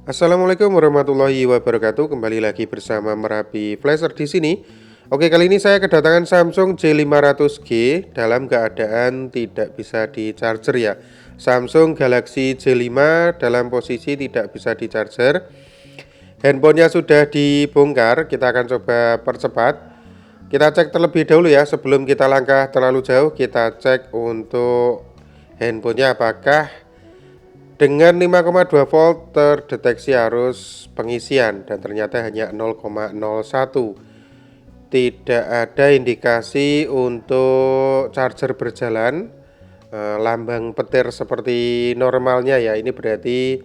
Assalamualaikum warahmatullahi wabarakatuh. Kembali lagi bersama Merapi Flasher di sini. Oke, kali ini saya kedatangan Samsung J500G dalam keadaan tidak bisa di charger ya. Samsung Galaxy J5 dalam posisi tidak bisa di charger. Handphonenya sudah dibongkar, kita akan coba percepat. Kita cek terlebih dahulu ya, sebelum kita langkah terlalu jauh, kita cek untuk handphonenya apakah dengan 5,2 volt terdeteksi arus pengisian dan ternyata hanya 0,01. Tidak ada indikasi untuk charger berjalan, lambang petir seperti normalnya ya. Ini berarti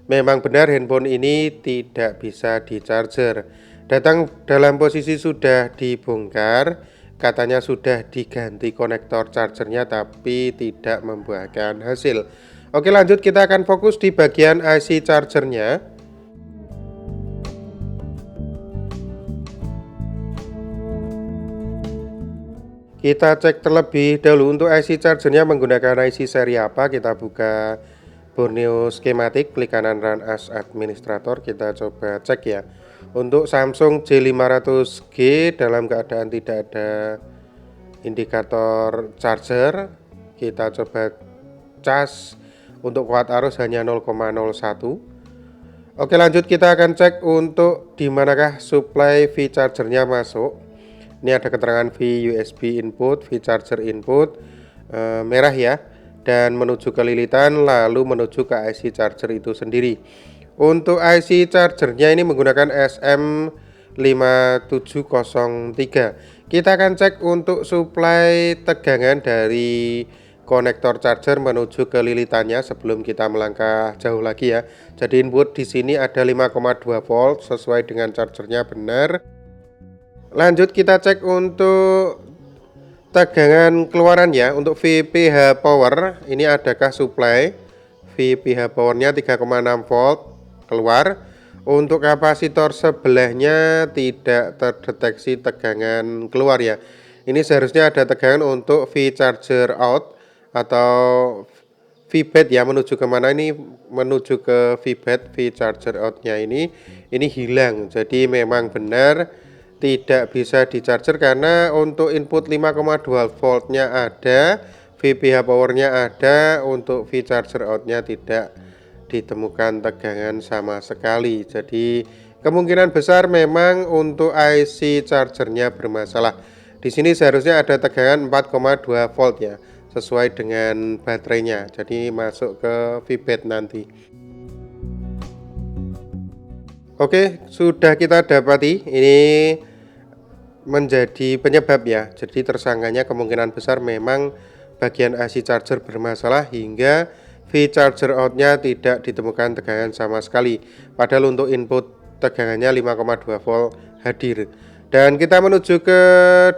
memang benar handphone ini tidak bisa di charger. Datang dalam posisi sudah dibongkar, katanya sudah diganti konektor chargernya tapi tidak membuahkan hasil. Oke, lanjut, kita akan fokus di bagian IC chargernya. Kita cek terlebih dahulu untuk IC chargernya menggunakan IC seri apa. Kita buka Borneo Schematic, klik kanan Run as Administrator. Kita coba cek ya. Untuk Samsung J500G dalam keadaan tidak ada indikator charger, kita coba cas. Untuk kuat arus hanya 0,01. Oke, lanjut, kita akan cek untuk di manakah supply V chargernya masuk. Ini ada keterangan V USB input, V charger input, merah ya, dan menuju ke lilitan lalu menuju ke IC charger itu sendiri. Untuk IC chargernya ini menggunakan SM5703. Kita akan cek untuk supply tegangan dari konektor charger menuju ke lilitannya sebelum kita melangkah jauh lagi ya. Jadi input di sini ada 5,2 volt sesuai dengan chargernya benar. Lanjut, kita cek untuk tegangan keluaran ya. Untuk VPH power ini adakah supply VPH powernya 3,6 volt keluar. Untuk kapasitor sebelahnya tidak terdeteksi tegangan keluar ya. Ini seharusnya ada tegangan untuk V charger out atau VBAT ya, menuju kemana ini, menuju ke VBAT, V charger outnya ini hilang. Jadi memang benar tidak bisa di charger karena untuk input 5,2 voltnya ada, VPH powernya ada, untuk V charger outnya tidak ditemukan tegangan sama sekali. Jadi kemungkinan besar memang untuk IC chargernya bermasalah. Di sini seharusnya ada tegangan 4,2 volt ya, sesuai dengan baterainya, jadi masuk ke VBAT nanti. Oke, sudah kita dapati ini menjadi penyebab ya. Jadi tersangkanya kemungkinan besar memang bagian IC charger bermasalah hingga V charger outnya tidak ditemukan tegangan sama sekali. Padahal untuk input tegangannya 5,2 volt hadir. Dan kita menuju ke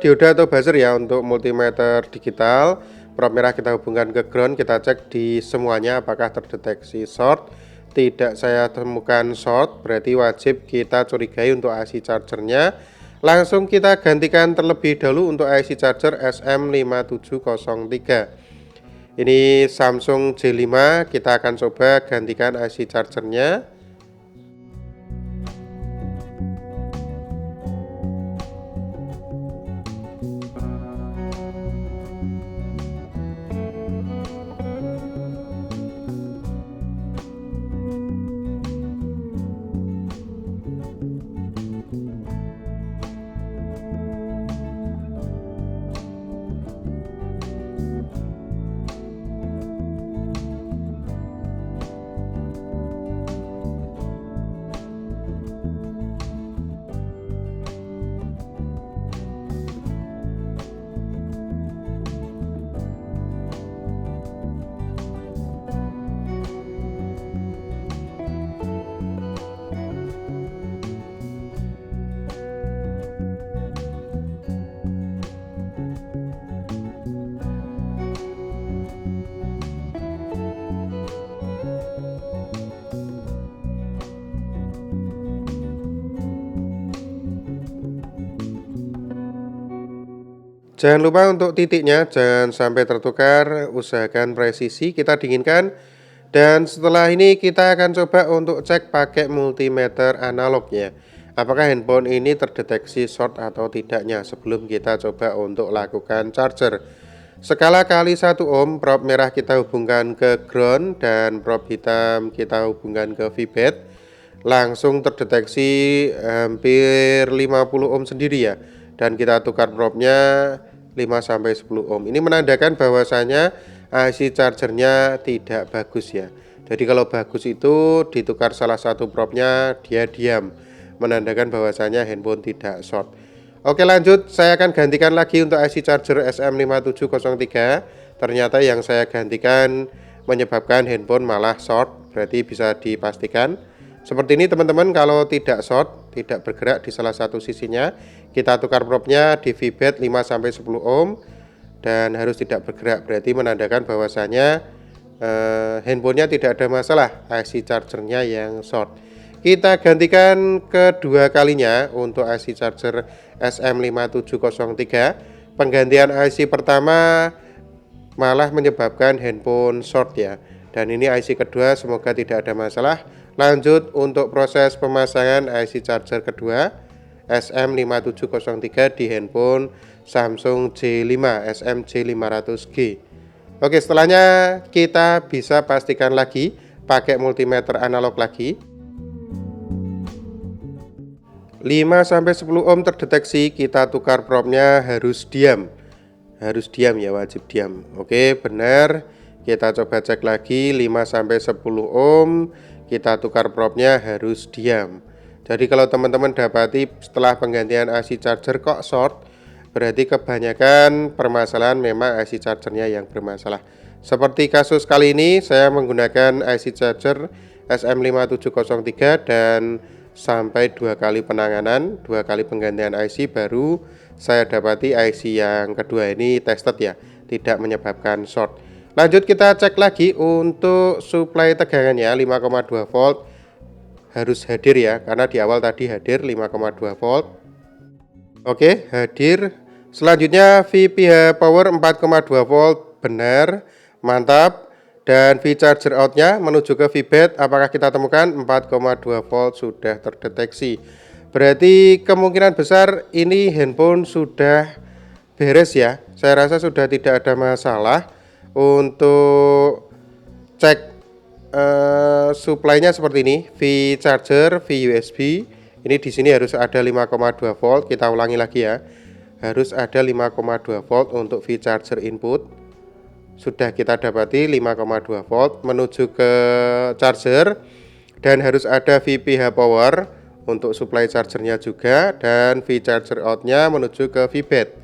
dioda atau buzzer ya untuk multimeter digital. Prop merah kita hubungkan ke ground, kita cek di semuanya apakah terdeteksi short. Tidak saya temukan short, berarti wajib kita curigai untuk IC chargernya. Langsung kita gantikan terlebih dahulu untuk IC charger SM5703. Ini Samsung J5, kita akan coba gantikan IC chargernya. Jangan lupa untuk titiknya jangan sampai tertukar, usahakan presisi. Kita dinginkan Dan setelah ini kita akan coba untuk cek pakai multimeter analognya. Apakah handphone ini terdeteksi short atau tidaknya sebelum kita coba untuk lakukan charger. Skala kali 1 ohm, probe merah kita hubungkan ke ground dan probe hitam kita hubungkan ke VBAT. Langsung terdeteksi hampir 50 ohm sendiri ya. Dan kita tukar probe-nya 5-10 ohm. Ini menandakan bahwasanya IC chargernya tidak bagus ya. Jadi kalau bagus itu ditukar salah satu probe-nya dia diam, menandakan bahwasanya handphone tidak short. Oke lanjut, saya akan gantikan lagi untuk IC charger SM5703. Ternyata yang saya gantikan menyebabkan handphone malah short, berarti bisa dipastikan seperti ini teman-teman. Kalau tidak short, tidak bergerak di salah satu sisinya, kita tukar probe-nya di VBAT 5-10 ohm dan harus tidak bergerak, berarti menandakan bahwasanya handphonenya tidak ada masalah, IC chargernya yang short. Kita gantikan kedua kalinya untuk IC charger SM5703. Penggantian IC pertama malah menyebabkan handphone short ya, dan ini IC kedua semoga tidak ada masalah. Lanjut untuk proses pemasangan IC charger kedua SM5703 di handphone Samsung J5 SMJ500G. Oke, setelahnya kita bisa pastikan lagi pakai multimeter analog lagi. 5-10 ohm terdeteksi, kita tukar probe-nya harus diam. Harus diam ya, wajib diam. Oke, benar. Kita coba cek lagi 5-10 ohm, kita tukar probe-nya harus diam. Jadi kalau teman-teman dapati setelah penggantian IC charger kok short, berarti kebanyakan permasalahan memang IC chargernya yang bermasalah. Seperti kasus kali ini saya menggunakan IC charger SM5703 dan sampai 2 kali penanganan, 2 kali penggantian IC baru saya dapati IC yang kedua ini tested ya, tidak menyebabkan short. Lanjut kita cek lagi untuk suplai tegangannya 5,2 volt harus hadir ya, karena di awal tadi hadir 5,2 volt. Oke, hadir. Selanjutnya VPH power 4,2 volt, benar, mantap. Dan V charger outnya menuju ke VBAT, apakah kita temukan 4,2 volt sudah terdeteksi. Berarti kemungkinan besar ini handphone sudah beres ya. Saya rasa sudah tidak ada masalah. Untuk cek suplainya seperti ini, V charger, V USB. Ini di sini harus ada 5,2 volt. Kita ulangi lagi ya. Harus ada 5,2 volt untuk V charger input. Sudah kita dapati 5,2 volt menuju ke charger, dan harus ada VPH power untuk supply chargernya juga, dan V charger outnya menuju ke VBAT.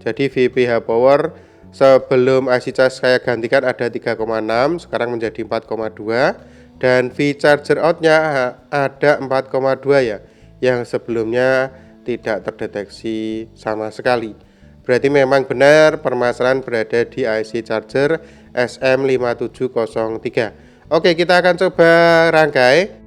Jadi VPH power sebelum IC charge saya gantikan ada 3,6, sekarang menjadi 4,2, dan V charger outnya ada 4,2 ya, yang sebelumnya tidak terdeteksi sama sekali. Berarti memang benar permasalahan berada di IC charger SM5703. Oke, kita akan coba rangkai.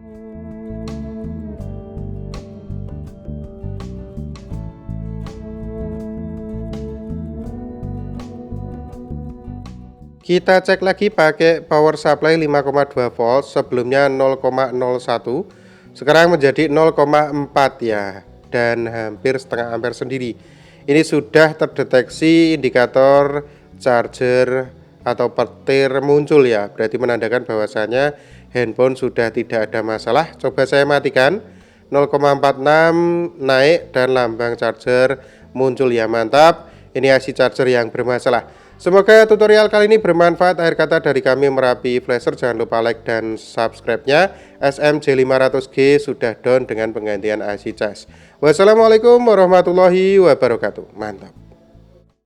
Kita cek lagi pakai power supply 5,2 volt, sebelumnya 0,01, sekarang menjadi 0,4 ya, dan hampir setengah ampere sendiri. Ini sudah terdeteksi indikator charger atau petir muncul ya, berarti menandakan bahwasanya handphone sudah tidak ada masalah. Coba saya matikan, 0,46 naik dan lambang charger muncul ya, mantap. Ini IC charger yang bermasalah. Semoga tutorial kali ini bermanfaat. Akhir kata dari kami Merapi Flasher, jangan lupa like dan subscribe-nya. SMJ500G sudah down dengan penggantian IC charge. Wassalamualaikum warahmatullahi wabarakatuh. Mantap.